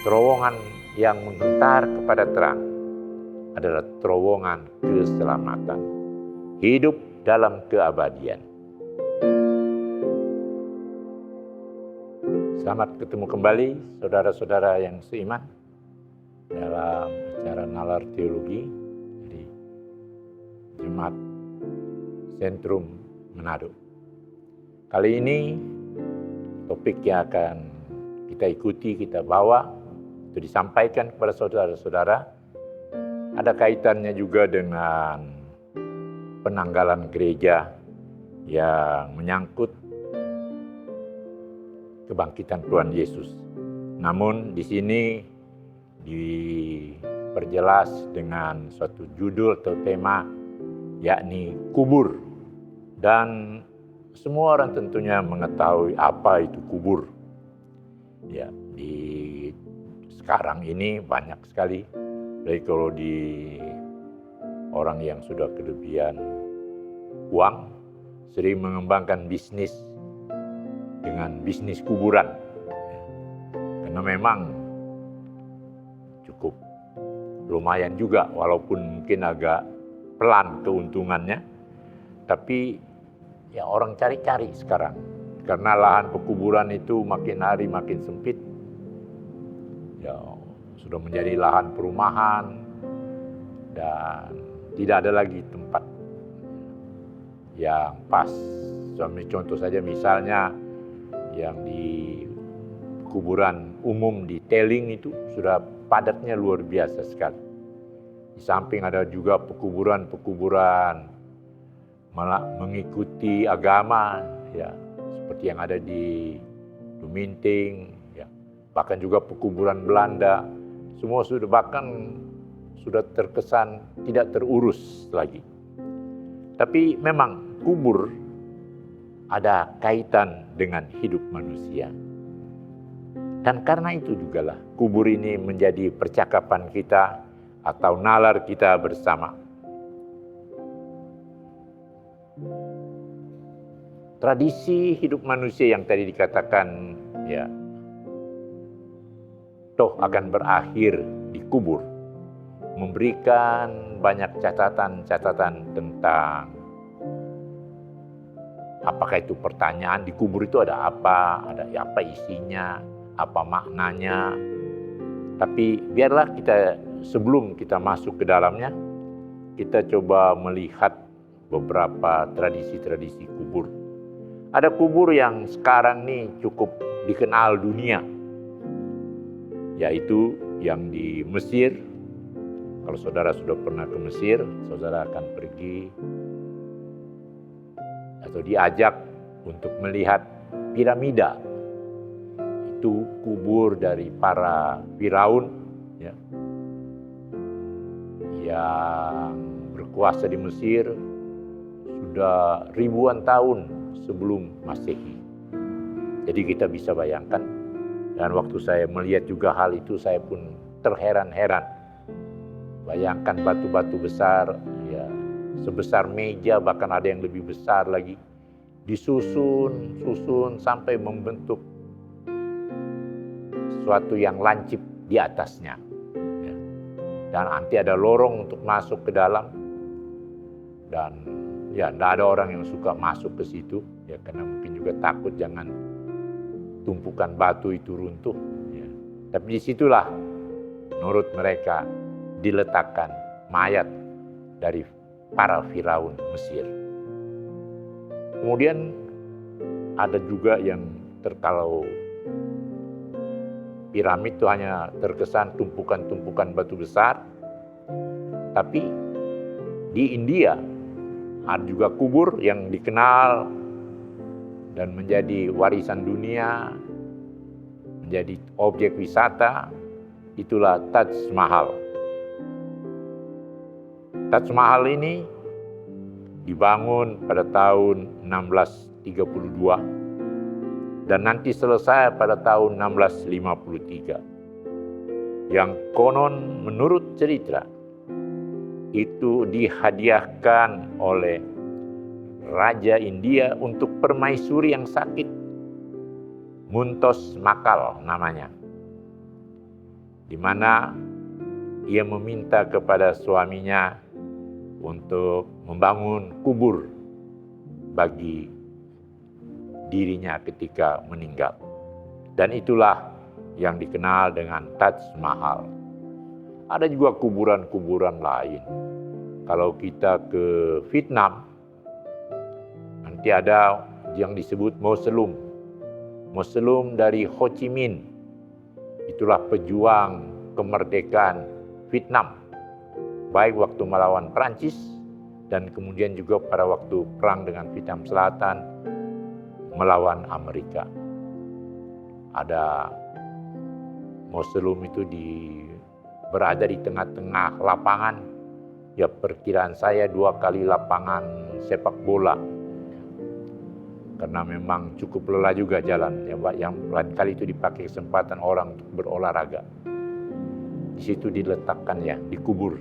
terowongan yang menghentar kepada terang adalah terowongan keselamatan. Hidup dalam keabadian. Selamat ketemu kembali saudara-saudara yang seiman dalam acara Nalar Teologi dari Jemaat Sentrum Manado. Kali ini topik yang akan kita ikuti, kita bawa, itu disampaikan kepada saudara-saudara, ada kaitannya juga dengan penanggalan gereja yang menyangkut kebangkitan Tuhan Yesus. Namun di sini diperjelas dengan suatu judul atau tema, yakni kubur. Dan semua orang tentunya mengetahui apa itu kubur. Ya, di sekarang ini banyak sekali, baik kalau di orang yang sudah kelebihan uang, sering mengembangkan bisnis dengan bisnis kuburan. Karena memang cukup lumayan juga, walaupun mungkin agak pelan keuntungannya, tapi ya orang cari-cari sekarang. Karena lahan pekuburan itu makin hari makin sempit. Ya, sudah menjadi lahan perumahan dan tidak ada lagi tempat yang pas. Contoh saja misalnya yang di kuburan umum di Teling itu sudah padatnya luar biasa sekali. Di samping ada juga pekuburan-pekuburan mengikuti agama, ya, seperti yang ada di Duminting, ya, bahkan juga pekuburan Belanda, semua sudah terkesan tidak terurus lagi. Tapi memang kubur ada kaitan dengan hidup manusia. Dan karena itu jugalah kubur ini menjadi percakapan kita atau nalar kita bersama. Tradisi hidup manusia yang tadi dikatakan, ya, toh akan berakhir di kubur, memberikan banyak catatan-catatan tentang apakah itu pertanyaan di kubur itu ada apa isinya, apa maknanya. Tapi biarlah kita, sebelum kita masuk ke dalamnya, kita coba melihat beberapa tradisi-tradisi kubur. Ada kubur yang sekarang nih cukup dikenal dunia, yaitu yang di Mesir. Kalau saudara sudah pernah ke Mesir, saudara akan pergi atau diajak untuk melihat piramida. Itu kubur dari para Firaun, ya, yang berkuasa di Mesir sudah ribuan tahun sebelum Masehi. Jadi kita bisa bayangkan, dan waktu saya melihat juga hal itu, saya pun terheran-heran. Bayangkan batu-batu besar, ya, sebesar meja, bahkan ada yang lebih besar lagi, disusun sampai membentuk sesuatu yang lancip di atasnya. Ya. Dan nanti ada lorong untuk masuk ke dalam, dan ya tidak ada orang yang suka masuk ke situ, ya, karena mungkin juga takut jangan tumpukan batu itu runtuh. Ya. Tapi disitulah menurut mereka diletakkan mayat dari para Firaun Mesir. Kemudian ada juga yang kalau piramid itu hanya terkesan tumpukan-tumpukan batu besar, tapi di India ada juga kubur yang dikenal dan menjadi warisan dunia, menjadi objek wisata, itulah Taj Mahal. Taj Mahal ini dibangun pada tahun 1632 dan nanti selesai pada tahun 1653. Yang konon menurut cerita itu dihadiahkan oleh Raja India untuk permaisuri yang sakit, Muntos Makal namanya. di mana ia meminta kepada suaminya untuk membangun kubur bagi dirinya ketika meninggal. Dan itulah yang dikenal dengan Taj Mahal. Ada juga kuburan-kuburan lain. Kalau kita ke Vietnam, nanti ada yang disebut mausoleum. Mausoleum dari Ho Chi Minh. Itulah pejuang kemerdekaan Vietnam. Baik waktu melawan Prancis dan kemudian juga pada waktu perang dengan Vietnam Selatan melawan Amerika. Ada mausoleum itu berada di tengah-tengah lapangan. Ya, perkiraan saya 2 kali lapangan sepak bola. Karena memang cukup lelah juga jalan. Yang lain kali itu dipakai kesempatan orang untuk berolahraga. Di situ diletakkan ya, dikubur.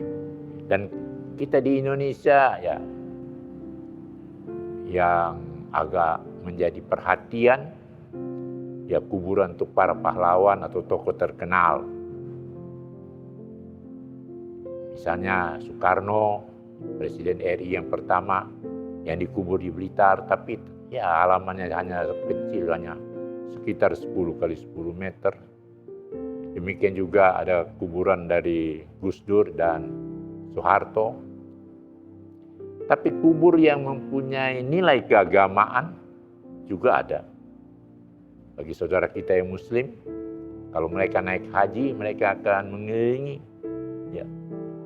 Dan kita di Indonesia ya, yang agak menjadi perhatian, ya kuburan untuk para pahlawan atau tokoh terkenal. Misalnya Soekarno, Presiden RI yang pertama, yang dikubur di Blitar, tapi ya halamannya hanya kecil, hanya sekitar 10 kali 10 meter. Demikian juga ada kuburan dari Gus Dur dan Soeharto. Tapi kubur yang mempunyai nilai keagamaan juga ada. Bagi saudara kita yang Muslim, kalau mereka naik haji, mereka akan mengelilingi ya,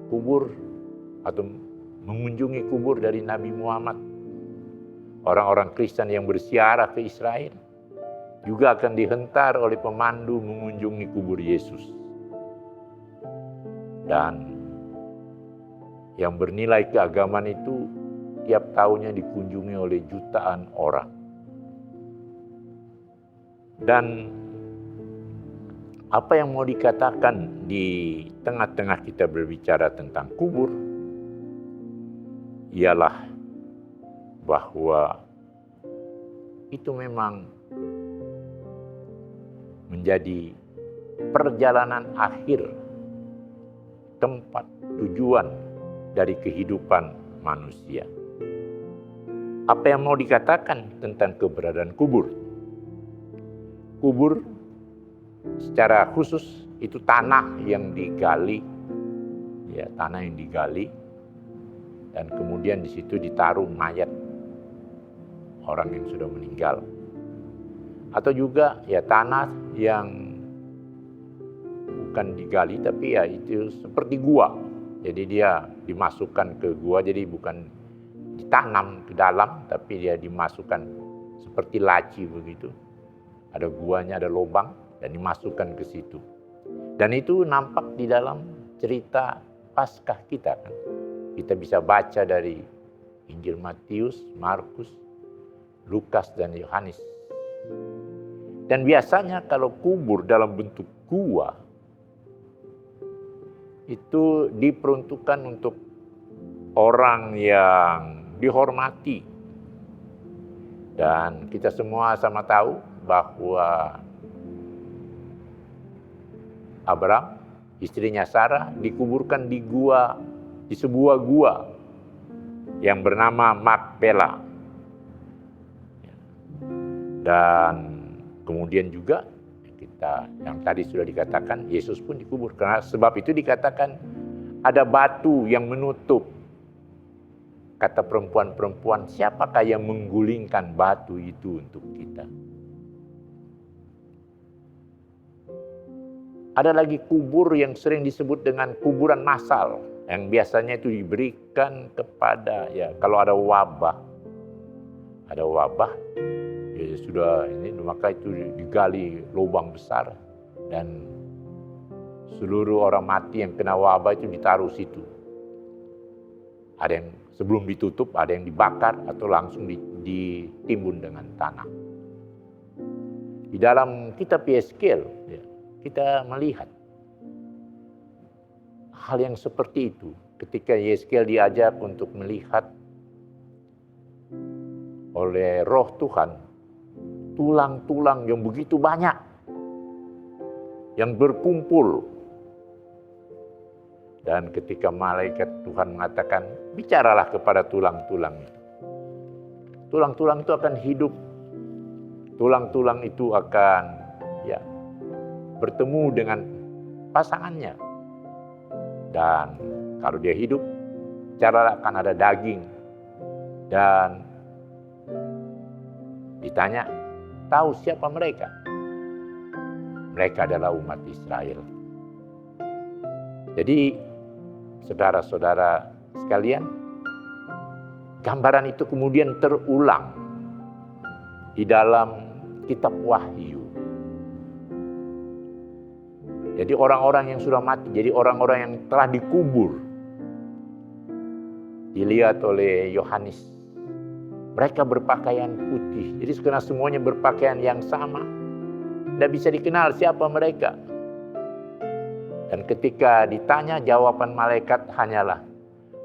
kubur atau mengunjungi kubur dari Nabi Muhammad. Orang-orang Kristen yang berziarah ke Israel juga akan dihentar oleh pemandu mengunjungi kubur Yesus. Dan yang bernilai keagamaan itu tiap tahunnya dikunjungi oleh jutaan orang. Dan apa yang mau dikatakan di tengah-tengah kita berbicara tentang kubur ialah bahwa itu memang menjadi perjalanan akhir, tempat tujuan dari kehidupan manusia. Apa yang mau dikatakan tentang keberadaan kubur? Kubur secara khusus itu tanah yang digali, ya tanah yang digali, dan kemudian di situ ditaruh mayat orang yang sudah meninggal. Atau juga ya tanah yang bukan digali tapi ya itu seperti gua. Jadi dia dimasukkan ke gua, jadi bukan ditanam ke dalam tapi dia dimasukkan seperti laci begitu. Ada guanya, ada lubang dan dimasukkan ke situ. Dan itu nampak di dalam cerita Paskah kita kan. Kita bisa baca dari Injil Matius, Markus, Lukas dan Yohanes. Dan biasanya kalau kubur dalam bentuk gua itu diperuntukkan untuk orang yang dihormati. Dan kita semua sama tahu bahwa Abraham, istrinya Sarah, dikuburkan di sebuah gua yang bernama Makpela. Dan kemudian juga yang tadi sudah dikatakan, Yesus pun dikubur. Karena sebab itu dikatakan ada batu yang menutup. Kata perempuan-perempuan, siapakah yang menggulingkan batu itu untuk kita? Ada lagi kubur yang sering disebut dengan kuburan massal, yang biasanya itu diberikan kepada kalau ada wabah, ya sudah ini maka itu digali lubang besar dan seluruh orang mati yang kena wabah itu ditaruh situ. Ada yang sebelum ditutup, ada yang dibakar atau langsung ditimbun dengan tanah. Di dalam kitab Yeskiel kita melihat hal yang seperti itu ketika Yeskiel diajak untuk melihat oleh Roh Tuhan tulang-tulang yang begitu banyak yang berkumpul Dan ketika malaikat Tuhan mengatakan, bicaralah kepada tulang-tulang itu. Tulang-tulang itu akan hidup. Tulang-tulang itu akan bertemu dengan pasangannya. Dan kalau dia hidup, bicara akan ada daging. Dan ditanya, tahu siapa mereka? Mereka adalah umat Israel. Jadi, saudara-saudara sekalian, gambaran itu kemudian terulang di dalam kitab Wahyu. Jadi orang-orang yang sudah mati, jadi orang-orang yang telah dikubur, dilihat oleh Yohanes. Mereka berpakaian putih, jadi karena semuanya berpakaian yang sama, tidak bisa dikenal siapa mereka. Dan ketika ditanya, jawaban malaikat hanyalah,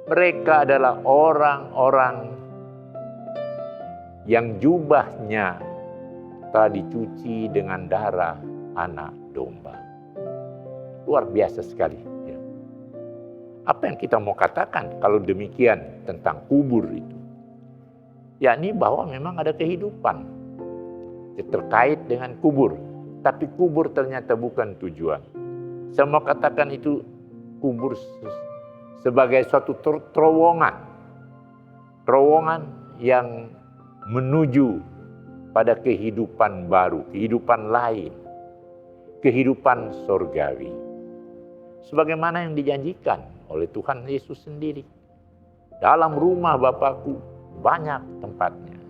mereka adalah orang-orang yang jubahnya telah dicuci dengan darah anak domba. Luar biasa sekali. Apa yang kita mau katakan kalau demikian tentang kubur itu? Yakni bahwa memang ada kehidupan terkait dengan kubur. Tapi kubur ternyata bukan tujuan. Saya mau katakan itu kubur sebagai suatu terowongan. Terowongan yang menuju pada kehidupan baru, kehidupan lain, kehidupan surgawi. Sebagaimana yang dijanjikan oleh Tuhan Yesus sendiri. Dalam rumah Bapakku banyak tempatnya.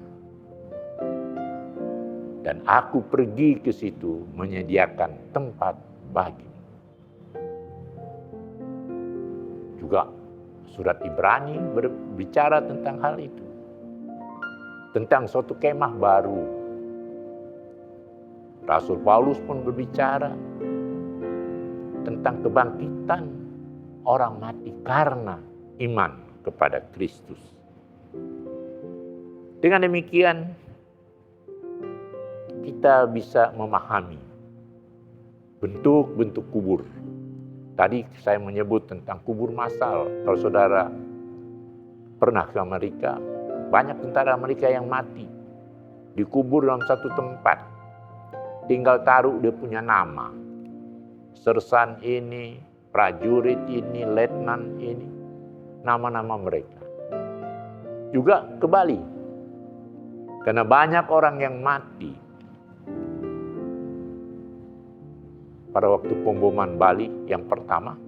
Dan aku pergi ke situ menyediakan tempat bagimu. Juga surat Ibrani berbicara tentang hal itu. Tentang suatu kemah baru. Rasul Paulus pun berbicara tentang kebangkitan orang mati karena iman kepada Kristus. Dengan demikian, kita bisa memahami bentuk-bentuk kubur. Tadi saya menyebut tentang kubur massal. Kalau saudara pernah ke Amerika, banyak tentara Amerika yang mati. Dikubur dalam satu tempat. Tinggal taruh dia punya nama. Sersan ini, prajurit ini, letnan ini. Nama-nama mereka. Juga ke Bali. Karena banyak orang yang mati pada waktu pemboman Bali yang pertama.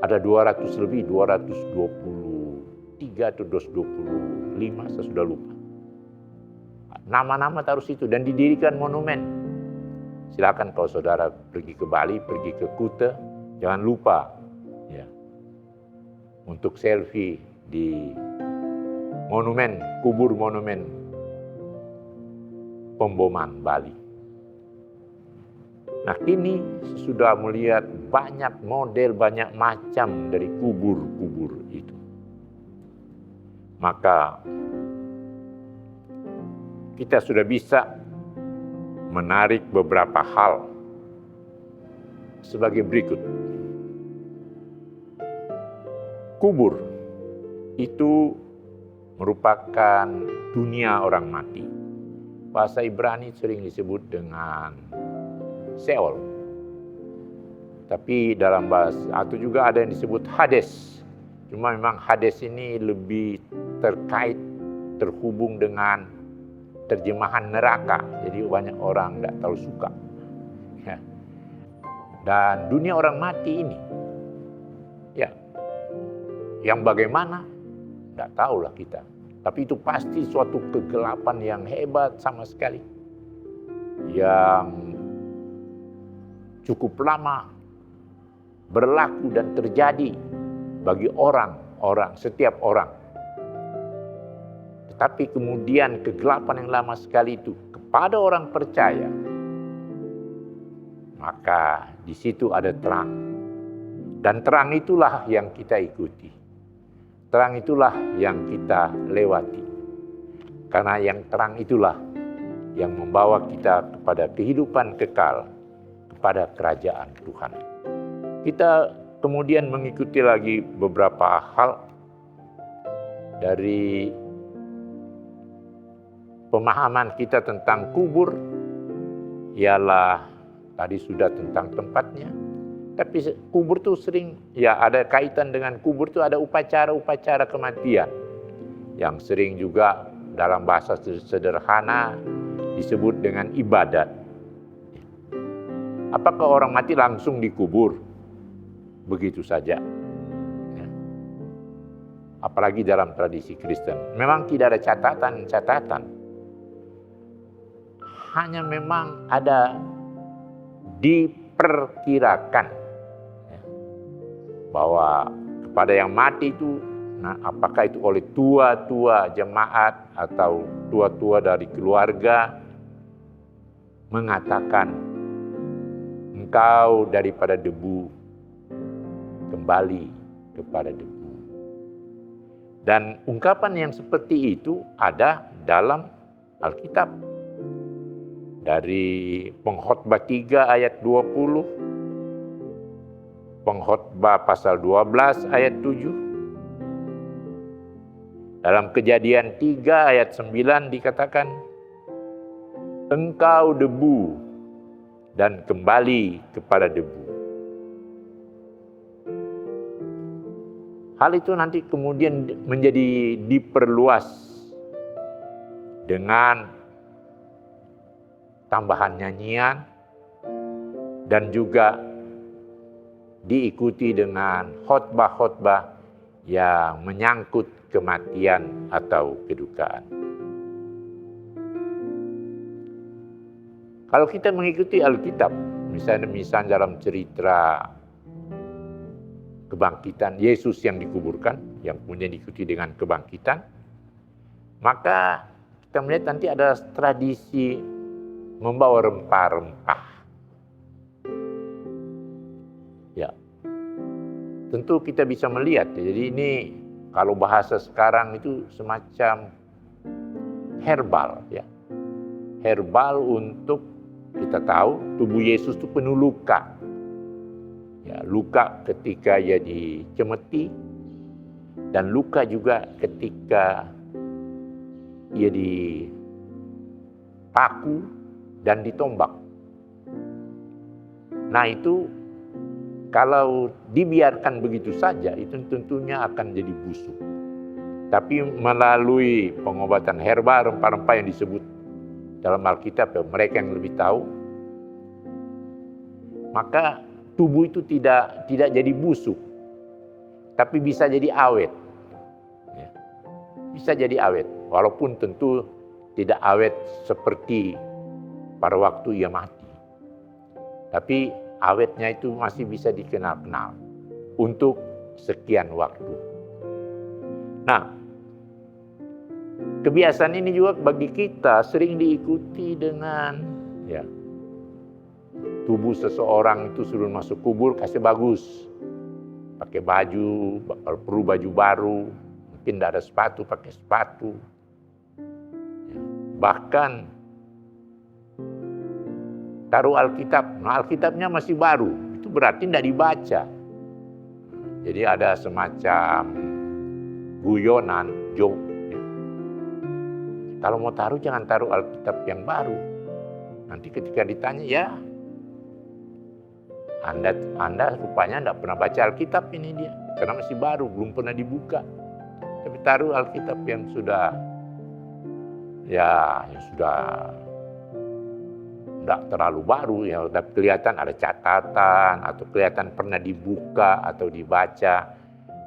Ada 200 lebih, 223 atau 225, saya sudah lupa. Nama-nama taruh situ dan didirikan monumen. Silakan kalau saudara pergi ke Bali, pergi ke Kuta, jangan lupa untuk selfie di monumen, kubur monumen pemboman Bali. Nah, kini sudah melihat banyak model, banyak macam dari kubur-kubur itu. Maka kita sudah bisa menarik beberapa hal sebagai berikut. Kubur itu merupakan dunia orang mati. Bahasa Ibrani sering disebut dengan Seol. Tapi dalam bahasa, atau juga ada yang disebut Hades. Cuma memang Hades ini lebih terhubung dengan terjemahan neraka. Jadi banyak orang tidak terlalu suka. Dan dunia orang mati ini, yang bagaimana? Tidak tahulah kita. Tapi itu pasti suatu kegelapan yang hebat sama sekali. Yang cukup lama berlaku dan terjadi bagi setiap orang. Tetapi kemudian kegelapan yang lama sekali itu kepada orang percaya, maka di situ ada terang. Dan terang itulah yang kita ikuti. Terang itulah yang kita lewati. Karena yang terang itulah yang membawa kita kepada kehidupan kekal, kepada kerajaan Tuhan. Kita kemudian mengikuti lagi beberapa hal dari pemahaman kita tentang kubur, ialah tadi sudah tentang tempatnya. Tapi kubur tuh sering, ya ada kaitan dengan kubur tuh ada upacara-upacara kematian. Yang sering juga dalam bahasa sederhana disebut dengan ibadat. Apakah orang mati langsung dikubur? Begitu saja. Ya. Apalagi dalam tradisi Kristen. Memang tidak ada catatan-catatan. Hanya memang ada diperkirakan ya, bahwa kepada yang mati itu, nah apakah itu oleh tua-tua jemaat atau tua-tua dari keluarga mengatakan, engkau daripada debu kembali kepada debu. Dan ungkapan yang seperti itu ada dalam Alkitab. Dari Pengkhotbah 3 ayat 20, Pengkhotbah pasal 12 ayat 7. Dalam Kejadian 3 ayat 9 dikatakan, engkau debu dan kembali kepada debu. Hal itu nanti kemudian menjadi diperluas dengan tambahan nyanyian dan juga diikuti dengan khotbah-khotbah yang menyangkut kematian atau kedukaan. Kalau kita mengikuti Alkitab, misalnya dalam cerita kebangkitan Yesus yang dikuburkan, yang kemudian diikuti dengan kebangkitan, maka kita melihat nanti ada tradisi membawa rempah-rempah. Ya, tentu kita bisa melihat. Jadi ini kalau bahasa sekarang itu semacam herbal, ya, herbal untuk kita tahu tubuh Yesus itu penuh luka. Ya, luka ketika ia dicemeti dan luka juga ketika ia dipaku dan ditombak. Nah itu kalau dibiarkan begitu saja itu tentunya akan jadi busuk. Tapi melalui pengobatan herbal, rempah-rempah yang disebut dalam Alkitab, ya, mereka yang lebih tahu, maka tubuh itu tidak jadi busuk, tapi bisa jadi awet. Ya. Bisa jadi awet, walaupun tentu tidak awet seperti pada waktu ia mati. Tapi awetnya itu masih bisa dikenal-kenal untuk sekian waktu. Nah, kebiasaan ini juga bagi kita sering diikuti dengan ya, tubuh seseorang itu suruh masuk kubur kasih bagus. Pakai baju, perlu baju baru, mungkin tidak ada sepatu, pakai sepatu. Ya. Bahkan taruh Alkitab, nah Alkitabnya masih baru, itu berarti tidak dibaca. Jadi ada semacam guyonan, joke. Ya. Kalau mau taruh jangan taruh Alkitab yang baru. Nanti ketika ditanya, ya Anda rupanya tidak pernah baca Alkitab ini dia. Karena masih baru, belum pernah dibuka. Tapi taruh Alkitab yang sudah tidak terlalu baru, ya udah kelihatan ada catatan, atau kelihatan pernah dibuka atau dibaca,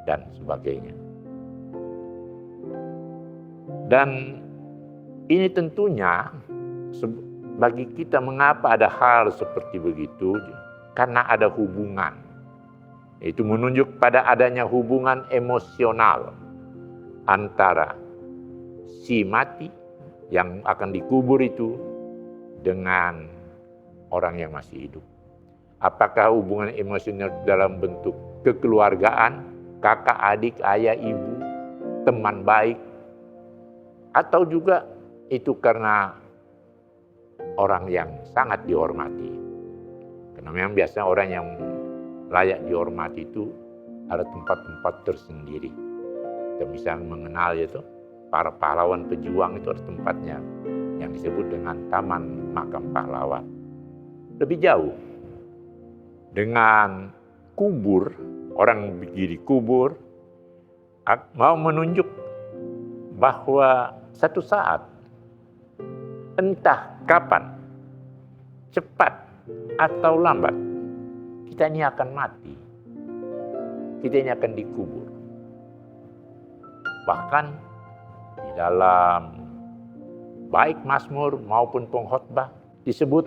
dan sebagainya. Dan ini tentunya bagi kita mengapa ada hal seperti begitu, karena ada hubungan. Itu menunjuk pada adanya hubungan emosional antara si mati yang akan dikubur itu dengan orang yang masih hidup. Apakah hubungan emosional dalam bentuk kekeluargaan, kakak, adik, ayah, ibu, teman baik, atau juga itu karena orang yang sangat dihormati. Karena memang biasanya orang yang layak dihormati itu ada tempat-tempat tersendiri. Kita bisa mengenal itu para pahlawan pejuang itu ada tempatnya yang disebut dengan Taman Makam Pahlawan. Lebih jauh dengan kubur, orang pergi di kubur mau menunjuk bahwa satu saat, entah kapan, cepat atau lambat, kita ini akan mati. Kita ini akan dikubur. Bahkan di dalam baik Mazmur maupun pengkhotbah disebut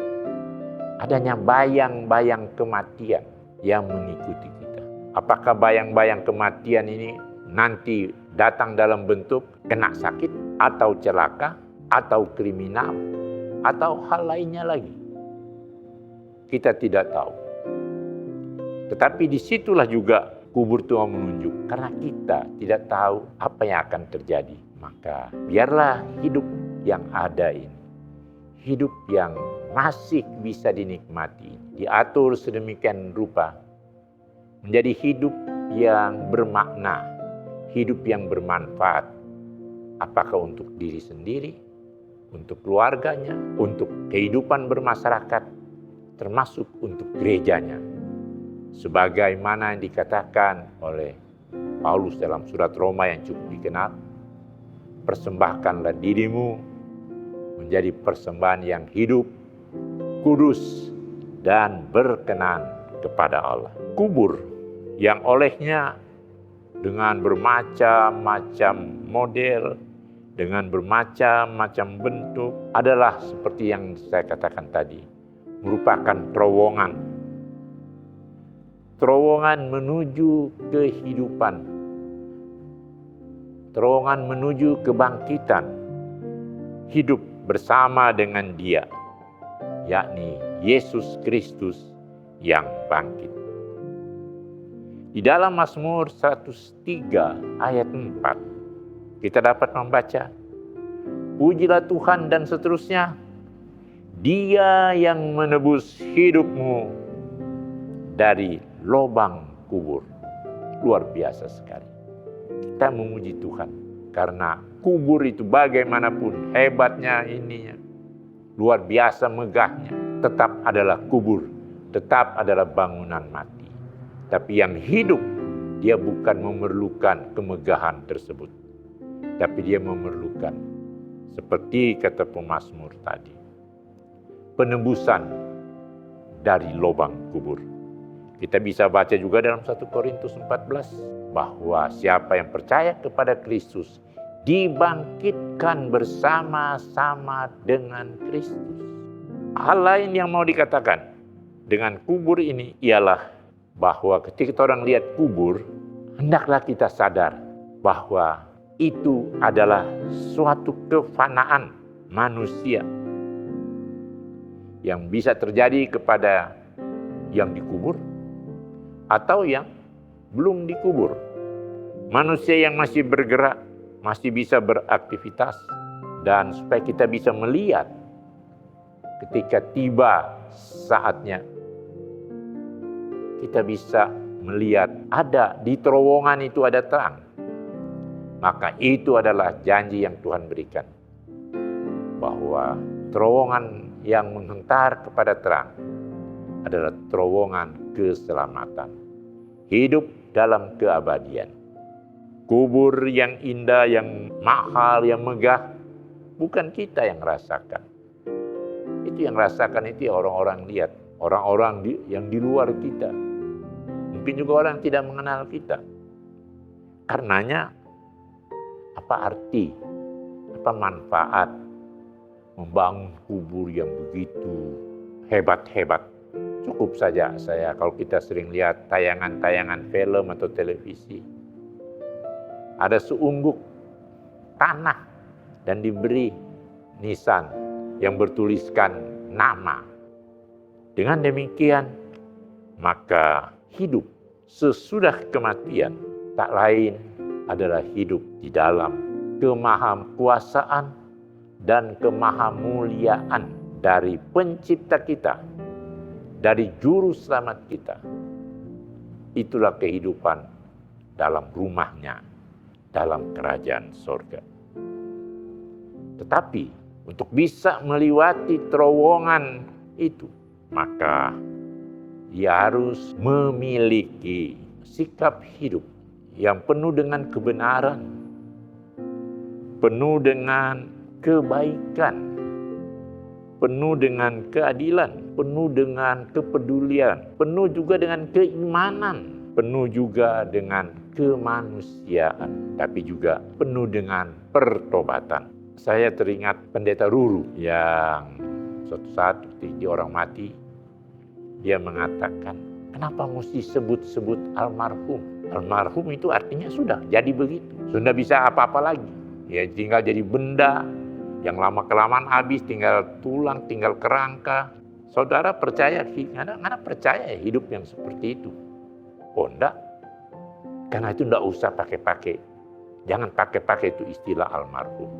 adanya bayang-bayang kematian yang mengikuti kita. Apakah bayang-bayang kematian ini nanti datang dalam bentuk kena sakit atau celaka atau kriminal atau hal lainnya lagi? Kita tidak tahu. Tetapi disitulah juga kubur Tuhan menunjuk. Karena kita tidak tahu apa yang akan terjadi. Maka biarlah hidup yang ada ini, hidup yang masih bisa dinikmati, diatur sedemikian rupa, menjadi hidup yang bermakna, hidup yang bermanfaat. Apakah untuk diri sendiri, untuk keluarganya, untuk kehidupan bermasyarakat, termasuk untuk gerejanya. Sebagaimana yang dikatakan oleh Paulus dalam surat Roma yang cukup dikenal, persembahkanlah dirimu menjadi persembahan yang hidup, kudus, dan berkenan kepada Allah. Kubur yang olehnya dengan bermacam-macam model, dengan bermacam-macam bentuk adalah seperti yang saya katakan tadi, merupakan terowongan. Terowongan menuju kehidupan. Terowongan menuju kebangkitan. Hidup bersama dengan Dia, yakni Yesus Kristus yang bangkit. Di dalam Mazmur 103 ayat 4, kita dapat membaca, pujilah Tuhan dan seterusnya, Dia yang menebus hidupmu dari lubang kubur. Luar biasa sekali. Kita memuji Tuhan karena kubur itu bagaimanapun hebatnya ininya, luar biasa megahnya, tetap adalah kubur, tetap adalah bangunan mati. Tapi yang hidup, dia bukan memerlukan kemegahan tersebut, tapi dia memerlukan, seperti kata pemazmur tadi, penebusan dari lubang kubur. Kita bisa baca juga dalam 1 Korintus 14 bahwa siapa yang percaya kepada Kristus dibangkitkan bersama-sama dengan Kristus. Hal lain yang mau dikatakan dengan kubur ini ialah bahwa ketika orang lihat kubur, hendaklah kita sadar bahwa itu adalah suatu kefanaan manusia yang bisa terjadi kepada yang dikubur atau yang belum dikubur. Manusia yang masih bergerak, masih bisa beraktivitas, dan supaya kita bisa melihat ketika tiba saatnya, kita bisa melihat ada di terowongan itu ada terang. Maka itu adalah janji yang Tuhan berikan, bahwa terowongan yang menghentar kepada terang adalah terowongan keselamatan. Hidup dalam keabadian. Kubur yang indah, yang mahal, yang megah, bukan kita yang rasakan. Itu yang rasakan itu orang-orang lihat, orang-orang yang di luar kita. Mungkin juga orang yang tidak mengenal kita. Karenanya, apa arti, apa manfaat membangun kubur yang begitu hebat-hebat? Cukup saja kalau kita sering lihat tayangan-tayangan film atau televisi. Ada seungguk tanah dan diberi nisan yang bertuliskan nama. Dengan demikian, maka hidup sesudah kematian tak lain adalah hidup di dalam kemahakuasaan dan kemahamuliaan dari pencipta kita, dari juru selamat kita, Itulah kehidupan dalam rumahnya, dalam kerajaan sorga. Tetapi untuk bisa melewati terowongan itu, maka dia harus memiliki sikap hidup yang penuh dengan kebenaran, penuh dengan kebaikan, penuh dengan keadilan, penuh dengan kepedulian, penuh juga dengan keimanan, penuh juga dengan kemanusiaan, tapi juga penuh dengan pertobatan. Saya teringat Pendeta Ruru yang suatu saat ketika orang mati, dia mengatakan, kenapa mesti sebut-sebut almarhum? Almarhum itu artinya sudah jadi begitu, sudah bisa apa-apa lagi. Ya tinggal jadi benda yang lama-kelamaan habis, tinggal tulang, tinggal kerangka. Saudara percaya, anak percaya hidup yang seperti itu? Oh enggak. Karena itu enggak usah pakai-pakai. Jangan pakai-pakai itu istilah almarhum.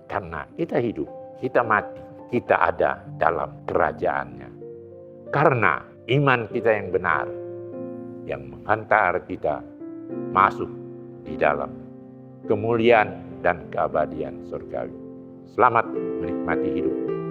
Karena kita hidup, kita mati, kita ada dalam kerajaannya. Karena iman kita yang benar, yang menghantar kita masuk di dalam kemuliaan dan keabadian surgawi. Selamat menikmati hidup.